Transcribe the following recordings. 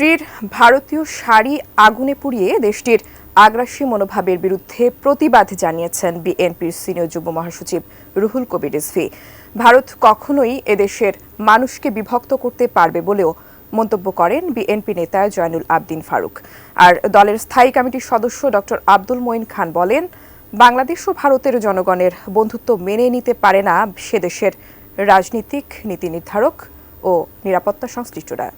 স্ত্রীর ভারতীয় শাড়ি আগুনে পুড়িয়ে দেশটির আগ্রাসী মনোভাবের বিরুদ্ধে প্রতিবাদ জানিয়েছেন বিএনপির সিনিয়র যুগ্ম মহাসচিব রুহুল কবির রিজভী। ভারত কখনোই এদেশের মানুষকে বিভক্ত করতে পারবে বলেও মন্তব্য করেন বিএনপি নেতা জয়নুল আবদিন ফারুক। আর দলের স্থায়ী কমিটির সদস্য ডক্টর আব্দুল মঈন খান বলেন, বাংলাদেশ ও ভারতের জনগণের বন্ধুত্ব মেনে নিতে পারে না সে দেশের রাজনীতিক, নীতি নির্ধারক ও নিরাপত্তা সংশ্লিষ্টরা।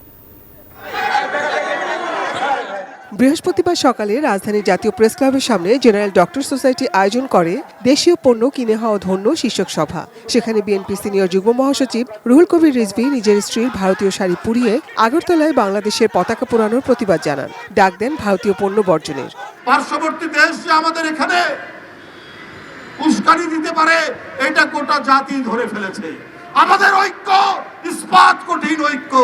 বৃহস্পতিবার সকালে রাজধানীর জাতীয় প্রেস ক্লাবের সামনে জেনারেল ডক্টর সোসাইটি আয়োজন করে দেশীয় পণ্য কিনে হওয়া ধন্য শীর্ষক সভা। সেখানে বিএনপি সিনিয়র যুগ্ম মহাসচিব রুহুল কবির রিজভী নিজের স্ত্রীর ভারতীয় শাড়ি পুড়িয়ে আগরতলায় বাংলাদেশের পতাকা পোড়ানোর প্রতিবাদ জানান। ডাক দেন ভারতীয় পণ্য বর্জনের। পার্শ্ববর্তী দেশ যে আমাদের এখানে উস্কানি দিতে পারে, এটা গোটা জাতি ধরে ফেলেছে। আমাদের ঐক্য ইস্পাত কঠিন ঐক্য।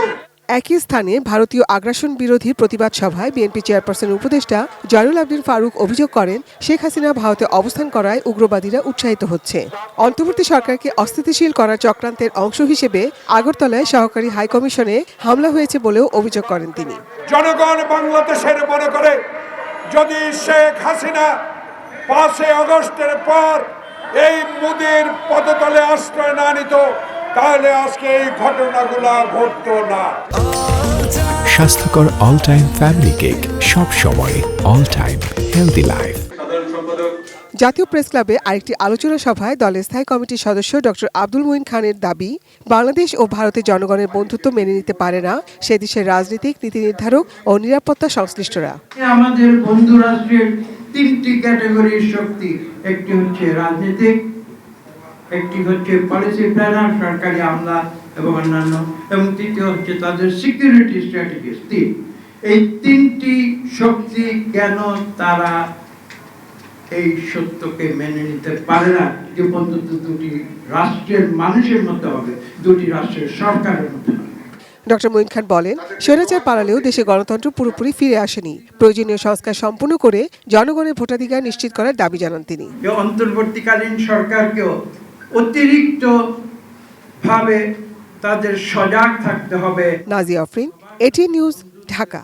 একই স্থানে ভারতীয় আগ্রাসন বিরোধী প্রতিবাদ সভায় বিএনপি চেয়ারপারসন উপদেষ্টা জয়নুল আবদিন ফারুক অভিযোগ করেন, শেখ হাসিনা ভারতে অবস্থান করায় উগ্রবাদীরা উৎসাহিত হচ্ছে। অন্তর্বর্তী সরকারকে অস্থিতিশীল করার চক্রান্তের অংশ হিসেবে আগরতলায় সহকারী হাইকমিশনে হামলা হয়েছে বলেও অভিযোগ করেন তিনি। জনগণ বাংলাদেশের মনে করে, যদি শেখ হাসিনা 5 আগস্টের পর এই মোদির পদতলে আশ্রয় না নিত, তাহলে আজকে এই ঘটনাগুলো ঘটতো না। স্বাস্থ্যকর অল টাইম ফ্যামিলি কেক, সব সময় অল টাইম হেলদি লাইফ। জাতীয় প্রেস ক্লাবে আরেকটি আলোচনা সভায় দলের স্থায়ী কমিটির সদস্য ডক্টর আব্দুল মঈন খানের দাবি, বাংলাদেশ ও ভারতের জনগণের বন্ধুত্ব মেনে নিতে পারে না সে দেশের রাজনীতিক, নীতি নির্ধারক ও নিরাপত্তা সংশ্লিষ্টরা। আমাদের বন্ধু রাষ্ট্রের 3টি ক্যাটাগরির শক্তি, একটি হচ্ছে রাজনীতিক, একটি হচ্ছে পলিসি প্ল্যানার, সরকারি আমলা এবং অন্যান্য, এবং তৃতীয় হচ্ছে তাদের সিকিউরিটি স্ট্র্যাটেজিস্ট। এই 3টি শক্তি কেন তারা এই সত্যকে মেনে নিতে পারে না যে বন্ধুত্ব দুটি রাষ্ট্রের মানুষের মধ্যে হবে, দুটি রাষ্ট্রের সরকারের মধ্যে হবে। ডক্টর মঈন খান বলেন, স্বৈরাচার পালালেও দেশে গণতন্ত্র পুরোপুরি ফিরে আসেনি। প্রয়োজনীয় সংস্কার সম্পূর্ণ করে জনগণের ভোটাধিকার নিশ্চিত করার দাবি জানান তিনি। অন্তর্বর্তীকালীন সরকারকেও অতিরিক্ত ভাবে তাদের সজাগ থাকতে হবে। Nazia Afrin, ATN news, Dhaka.